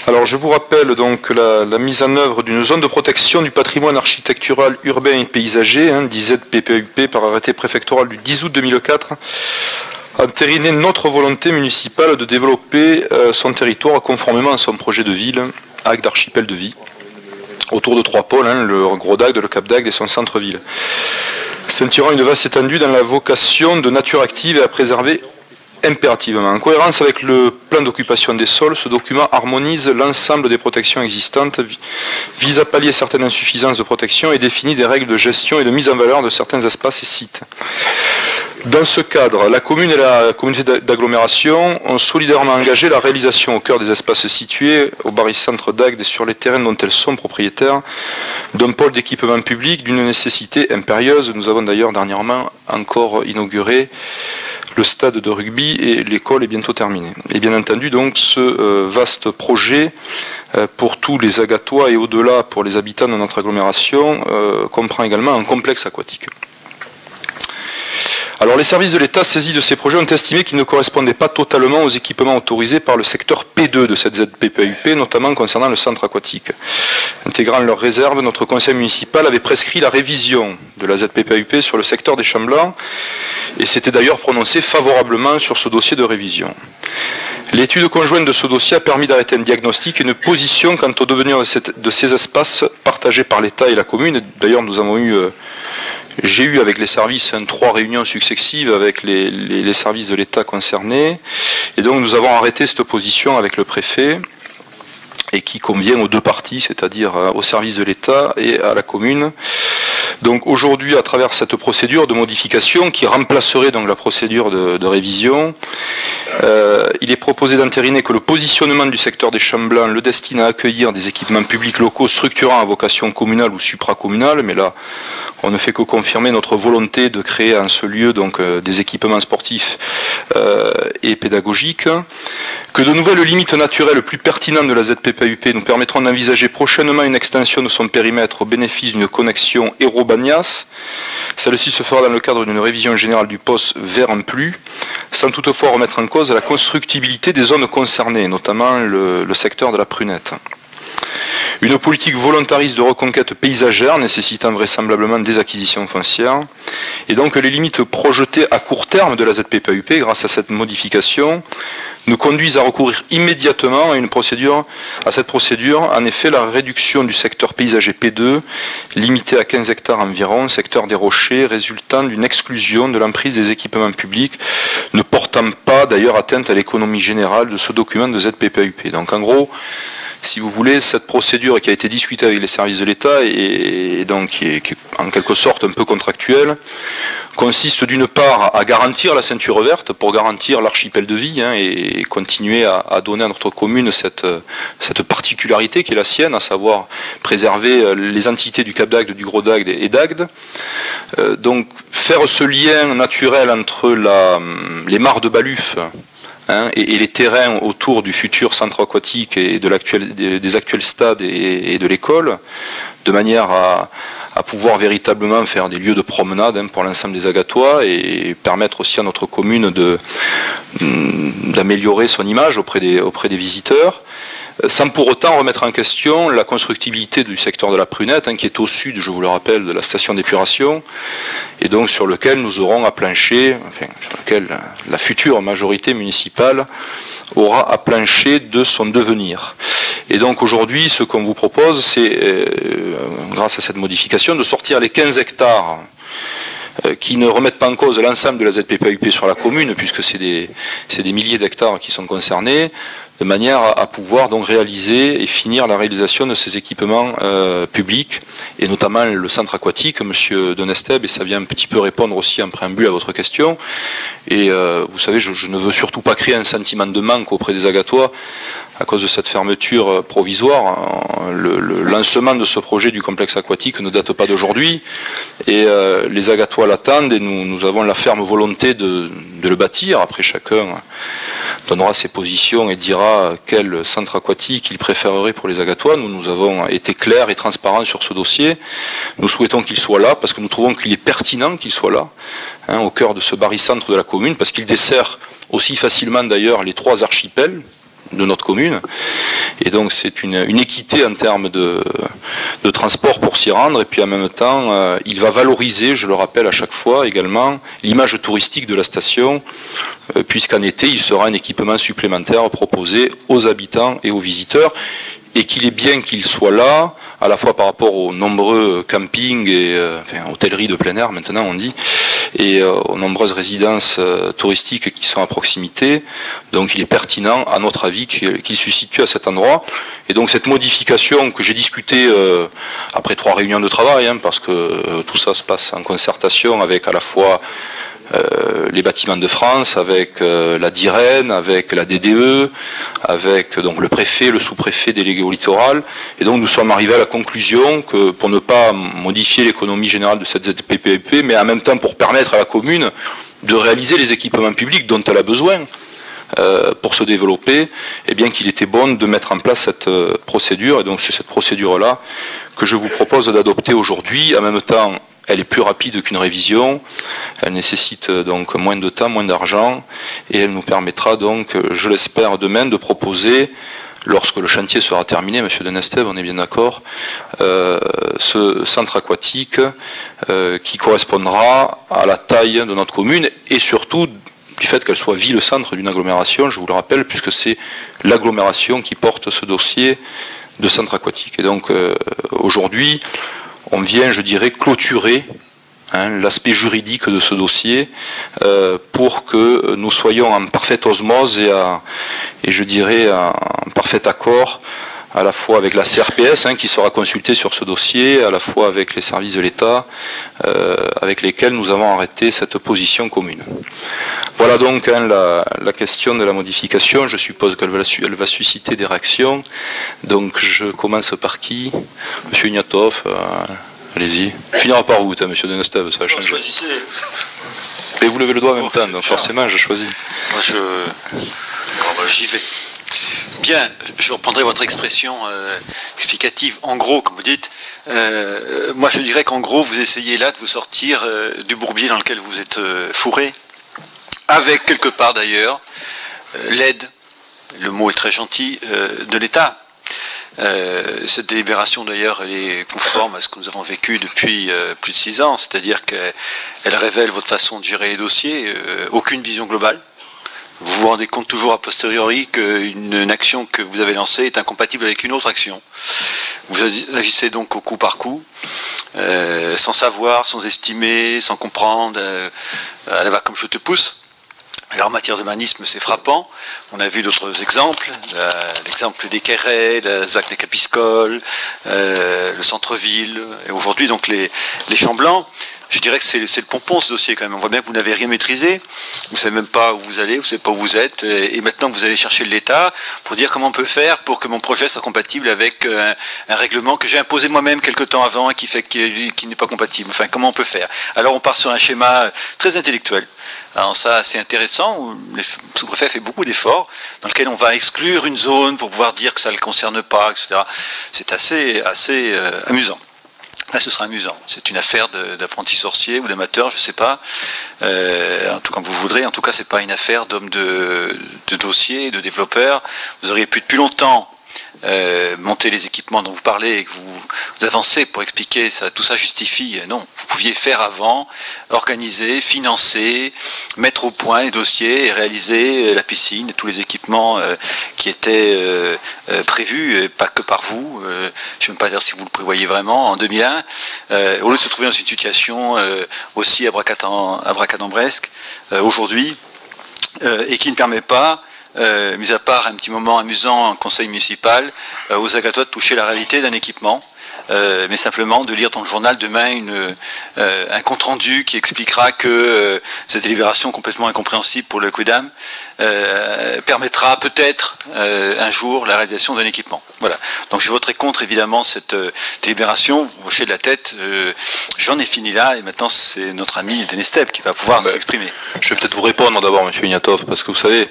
Alors je vous rappelle donc la mise en œuvre d'une zone de protection du patrimoine architectural urbain et paysager, dit ZPPUP, par arrêté préfectoral du 10 août 2004, entérinait notre volonté municipale de développer son territoire conformément à son projet de ville, acte d'archipel de vie, autour de 3 pôles, le Gros d'Agde, le Cap d'Agde et son centre-ville. Ceinturant une vaste étendue dans la vocation de nature active et à préserver impérativement. En cohérence avec le plan d'occupation des sols, ce document harmonise l'ensemble des protections existantes, vise à pallier certaines insuffisances de protection et définit des règles de gestion et de mise en valeur de certains espaces et sites. Dans ce cadre, la commune et la communauté d'agglomération ont solidairement engagé la réalisation au cœur des espaces situés au barycentre d'Agde et sur les terrains dont elles sont propriétaires d'un pôle d'équipement public d'une nécessité impérieuse. Nous avons d'ailleurs dernièrement encore inauguré le stade de rugby et l'école est bientôt terminée. Et bien entendu, donc, ce vaste projet pour tous les Agatois et au-delà pour les habitants de notre agglomération comprend également un complexe aquatique. Alors les services de l'État saisis de ces projets ont estimé qu'ils ne correspondaient pas totalement aux équipements autorisés par le secteur P2 de cette ZPPUP, notamment concernant le centre aquatique. Intégrant leurs réserves, notre conseil municipal avait prescrit la révision de la ZPPUP sur le secteur des Champs Blancs et s'était d'ailleurs prononcé favorablement sur ce dossier de révision. L'étude conjointe de ce dossier a permis d'arrêter un diagnostic et une position quant au devenir de ces espaces partagés par l'État et la commune. D'ailleurs, j'ai eu avec les services 3 réunions successives avec les services de l'État concernés. Et donc nous avons arrêté cette position avec le préfet et qui convient aux 2 parties, c'est-à-dire au service de l'État et à la commune. Donc aujourd'hui, à travers cette procédure de modification qui remplacerait donc la procédure de révision, il est proposé d'entériner que le positionnement du secteur des Champs Blancs le destine à accueillir des équipements publics locaux structurants à vocation communale ou supracommunale, mais là on ne fait que confirmer notre volonté de créer en ce lieu donc des équipements sportifs et pédagogiques, que de nouvelles limites naturelles plus pertinentes de la ZPPUP nous permettront d'envisager prochainement une extension de son périmètre au bénéfice d'une connexion Hérault-Bagnas. Celle-ci se fera dans le cadre d'une révision générale du POS vers un plus, sans toutefois remettre en cause la constructibilité des zones concernées, notamment le secteur de la Prunette. Une politique volontariste de reconquête paysagère nécessitant vraisemblablement des acquisitions foncières. Et donc les limites projetées à court terme de la ZPPUP grâce à cette modification nous conduisent à recourir immédiatement à cette procédure. En effet, la réduction du secteur paysager P2, limité à 15 hectares environ, secteur des rochers, résultant d'une exclusion de l'emprise des équipements publics, ne portant pas d'ailleurs atteinte à l'économie générale de ce document de ZPPUP. Donc en gros, si vous voulez, cette procédure qui a été discutée avec les services de l'État et donc qui est en quelque sorte un peu contractuelle, consiste d'une part à garantir la ceinture verte pour garantir l'archipel de vie et continuer à donner à notre commune cette particularité qui est la sienne, à savoir préserver les entités du Cap d'Agde, du Gros d'Agde et d'Agde. Donc faire ce lien naturel entre les mares de Baluf et les terrains autour du futur centre aquatique et des actuels stades et de l'école, de manière à pouvoir véritablement faire des lieux de promenade pour l'ensemble des Agatois et permettre aussi à notre commune d'améliorer son image auprès des visiteurs, sans pour autant remettre en question la constructibilité du secteur de la Prunette, qui est au sud, je vous le rappelle, de la station d'épuration, et donc sur lequel nous aurons à plancher, sur lequel la future majorité municipale aura à plancher de son devenir. Et donc aujourd'hui, ce qu'on vous propose, c'est, grâce à cette modification, de sortir les 15 hectares qui ne remettent pas en cause l'ensemble de la ZPPUP sur la commune, puisque c'est des milliers d'hectares qui sont concernés, de manière à pouvoir donc réaliser et finir la réalisation de ces équipements publics, et notamment le centre aquatique, Monsieur Donesteb, et ça vient un petit peu répondre aussi en préambule à votre question. Et vous savez, je ne veux surtout pas créer un sentiment de manque auprès des Agatois à cause de cette fermeture provisoire. Le lancement de ce projet du complexe aquatique ne date pas d'aujourd'hui, et les Agatois l'attendent, et nous avons la ferme volonté de le bâtir. Après, chacun donnera ses positions et dira quel centre aquatique il préférerait pour les Agatois. Nous avons été clairs et transparents sur ce dossier. Nous souhaitons qu'il soit là, parce que nous trouvons qu'il est pertinent qu'il soit là, au cœur de ce barycentre de la commune, parce qu'il dessert aussi facilement d'ailleurs les 3 archipels, de notre commune. Et donc c'est une équité en termes de transport pour s'y rendre. Et puis en même temps, il va valoriser, je le rappelle à chaque fois également, l'image touristique de la station, puisqu'en été, il sera un équipement supplémentaire proposé aux habitants et aux visiteurs. Et qu'il est bien qu'il soit là, à la fois par rapport aux nombreux campings et hôtelleries de plein air maintenant on dit, et aux nombreuses résidences touristiques qui sont à proximité. Donc il est pertinent, à notre avis, qu'il se situe à cet endroit. Et donc cette modification que j'ai discutée après 3 réunions de travail, parce que tout ça se passe en concertation avec à la fois les bâtiments de France, avec la DIREN, avec la DDE, avec donc le préfet, le sous-préfet délégué au littoral. Et donc nous sommes arrivés à la conclusion que pour ne pas modifier l'économie générale de cette ZPPIP, mais en même temps pour permettre à la commune de réaliser les équipements publics dont elle a besoin pour se développer, eh bien qu'il était bon de mettre en place cette procédure. Et donc c'est cette procédure-là que je vous propose d'adopter aujourd'hui. En même temps, elle est plus rapide qu'une révision, elle nécessite donc moins de temps, moins d'argent, et elle nous permettra donc, je l'espère, demain de proposer, lorsque le chantier sera terminé, Monsieur Denestève, on est bien d'accord, ce centre aquatique qui correspondra à la taille de notre commune, et surtout du fait qu'elle soit ville-centre d'une agglomération, je vous le rappelle, puisque c'est l'agglomération qui porte ce dossier de centre aquatique. Et donc aujourd'hui, on vient, je dirais, clôturer l'aspect juridique de ce dossier pour que nous soyons en parfaite osmose et je dirais en parfait accord à la fois avec la CRPS qui sera consultée sur ce dossier, à la fois avec les services de l'État avec lesquels nous avons arrêté cette position commune. Voilà donc la question de la modification. Je suppose qu'elle va susciter des réactions. Donc je commence par qui? Monsieur Ignatov, allez-y. Finira par vous, Monsieur Denestève, ça va changer. Et vous levez le doigt en même temps, donc forcément je choisis. Moi j'y vais. Bien, je reprendrai votre expression explicative. En gros, comme vous dites, moi je dirais qu'en gros vous essayez là de vous sortir du bourbier dans lequel vous êtes fourré, avec quelque part d'ailleurs l'aide, le mot est très gentil, de l'État. Cette délibération d'ailleurs elle est conforme à ce que nous avons vécu depuis plus de 6 ans, c'est-à-dire qu'elle révèle votre façon de gérer les dossiers, aucune vision globale. Vous vous rendez compte toujours a posteriori qu'une action que vous avez lancée est incompatible avec une autre action. Vous agissez donc au coup par coup, sans savoir, sans estimer, sans comprendre, à la va comme je te pousse. Alors en matière d'humanisme, c'est frappant. On a vu d'autres exemples, l'exemple des Quérets, le ZAC des Capiscoles, le centre-ville, et aujourd'hui donc les Champs Blancs. Je dirais que c'est le pompon ce dossier quand même. On voit bien que vous n'avez rien maîtrisé, vous ne savez même pas où vous allez, vous ne savez pas où vous êtes, et maintenant vous allez chercher l'État pour dire comment on peut faire pour que mon projet soit compatible avec un règlement que j'ai imposé moi-même quelque temps avant et qui n'est pas compatible. Enfin, comment on peut faire? Alors on part sur un schéma très intellectuel. Alors ça, c'est intéressant, où le sous-préfet fait beaucoup d'efforts, dans lequel on va exclure une zone pour pouvoir dire que ça ne le concerne pas, etc. C'est assez amusant. Là, ce sera amusant. C'est une affaire d'apprenti sorcier ou d'amateur, je ne sais pas. En tout cas, comme vous voudrez. En tout cas, ce n'est pas une affaire d'homme de dossier, de développeur. Vous auriez pu depuis longtemps monter les équipements dont vous parlez et que vous avancez pour expliquer ça. Tout ça justifie. Non, vous pouviez faire avant, organiser, financer, mettre au point les dossiers et réaliser la piscine et tous les équipements qui étaient prévus, et pas que par vous. Je ne sais même pas dire si vous le prévoyez vraiment en 2001. Au lieu de se trouver dans une situation aussi abracadabresque aujourd'hui et qui ne permet pas, mis à part un petit moment amusant en conseil municipal, aux Agatois de toucher la réalité d'un équipement, mais simplement de lire dans le journal demain un compte-rendu qui expliquera que cette délibération complètement incompréhensible pour le Quidam permettra peut-être un jour la réalisation d'un équipement. Voilà. Donc je voterai contre évidemment cette délibération. Vous hochez de la tête, j'en ai fini là et maintenant c'est notre ami Denestève qui va pouvoir s'exprimer. Je vais peut-être vous répondre d'abord, M. Ignatov, parce que vous savez,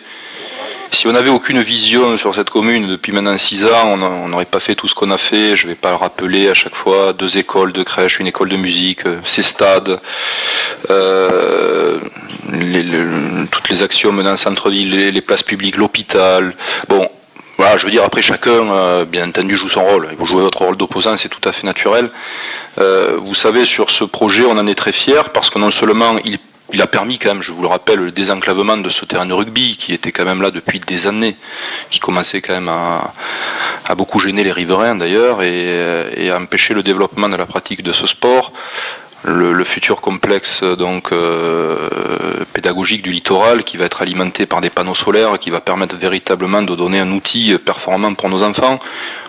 si on n'avait aucune vision sur cette commune depuis maintenant 6 ans, on n'aurait pas fait tout ce qu'on a fait. Je ne vais pas le rappeler à chaque fois, 2 écoles, 2 crèches, une école de musique, ces stades, toutes les actions menées en centre-ville, les places publiques, l'hôpital. Bon, Voilà, je veux dire, après chacun, bien entendu, joue son rôle. Vous jouez votre rôle d'opposant, c'est tout à fait naturel. Vous savez, sur ce projet, on en est très fiers parce que non seulement il a permis quand même, je vous le rappelle, le désenclavement de ce terrain de rugby qui était quand même là depuis des années, qui commençait quand même à beaucoup gêner les riverains d'ailleurs et à empêcher le développement de la pratique de ce sport. Le futur complexe donc pédagogique du littoral qui va être alimenté par des panneaux solaires qui va permettre véritablement de donner un outil performant pour nos enfants.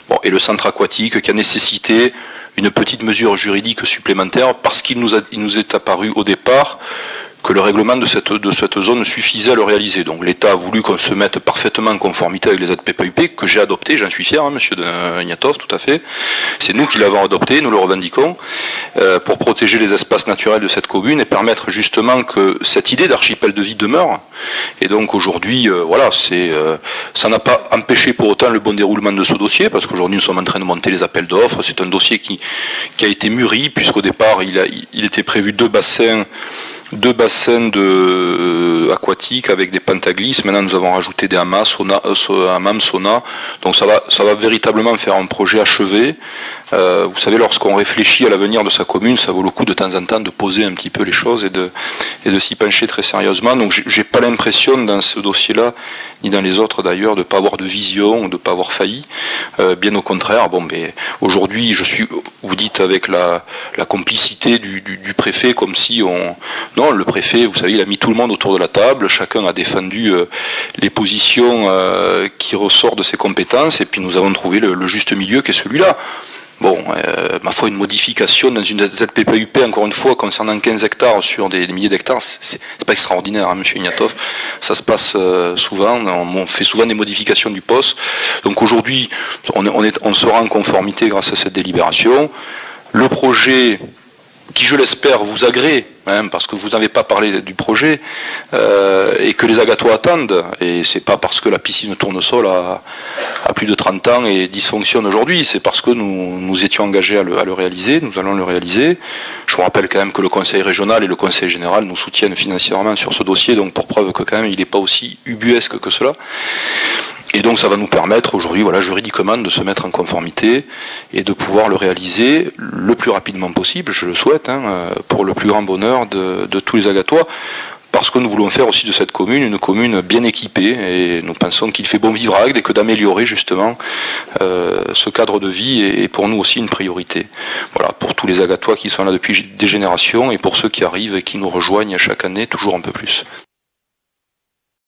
Bon, et le centre aquatique qui a nécessité une petite mesure juridique supplémentaire parce qu'il nous est apparu au départ que le règlement de cette zone suffisait à le réaliser. Donc l'État a voulu qu'on se mette parfaitement en conformité avec les ZPPUP, que j'ai adopté, j'en suis fier, hein, monsieur Ignatov, tout à fait. C'est nous qui l'avons adopté, nous le revendiquons, pour protéger les espaces naturels de cette commune et permettre justement que cette idée d'archipel de vie demeure. Et donc aujourd'hui, voilà, ça n'a pas empêché pour autant le bon déroulement de ce dossier, parce qu'aujourd'hui nous sommes en train de monter les appels d'offres. C'est un dossier qui a été mûri, puisqu'au départ il était prévu deux bassins aquatiques avec des pentaglis. Maintenant, nous avons rajouté des hammams, sauna. Donc ça va véritablement faire un projet achevé. Vous savez, lorsqu'on réfléchit à l'avenir de sa commune, ça vaut le coup de temps en temps de poser un petit peu les choses et de s'y pencher très sérieusement. Donc j'ai pas l'impression dans ce dossier-là, ni dans les autres d'ailleurs, de ne pas avoir de vision ou de ne pas avoir failli. Bien au contraire. Bon, mais aujourd'hui, vous dites avec la complicité du préfet, comme si non, le préfet, vous savez, il a mis tout le monde autour de la table, chacun a défendu les positions qui ressortent de ses compétences, et puis nous avons trouvé le juste milieu qui est celui-là. Bon, ma foi, une modification dans une ZPPUP, encore une fois, concernant 15 hectares sur des milliers d'hectares, c'est pas extraordinaire, hein, monsieur Ignatov. Ça se passe souvent, on fait souvent des modifications du poste. Donc aujourd'hui, on sera en conformité grâce à cette délibération. Le projet, qui je l'espère vous agrée, hein, parce que vous n'avez pas parlé du projet, et que les Agatois attendent, et c'est pas parce que la piscine tournesol a plus de 30 ans et dysfonctionne aujourd'hui, c'est parce que nous étions engagés à le réaliser, nous allons le réaliser. Je vous rappelle quand même que le Conseil régional et le Conseil général nous soutiennent financièrement sur ce dossier, donc pour preuve que quand même il n'est pas aussi ubuesque que cela. Et donc ça va nous permettre aujourd'hui, voilà, juridiquement, de se mettre en conformité et de pouvoir le réaliser le plus rapidement possible, je le souhaite, hein, pour le plus grand bonheur de tous les Agatois, parce que nous voulons faire aussi de cette commune une commune bien équipée, et nous pensons qu'il fait bon vivre à Agde et que d'améliorer justement ce cadre de vie est pour nous aussi une priorité. Voilà, pour tous les Agatois qui sont là depuis des générations et pour ceux qui arrivent et qui nous rejoignent chaque année toujours un peu plus.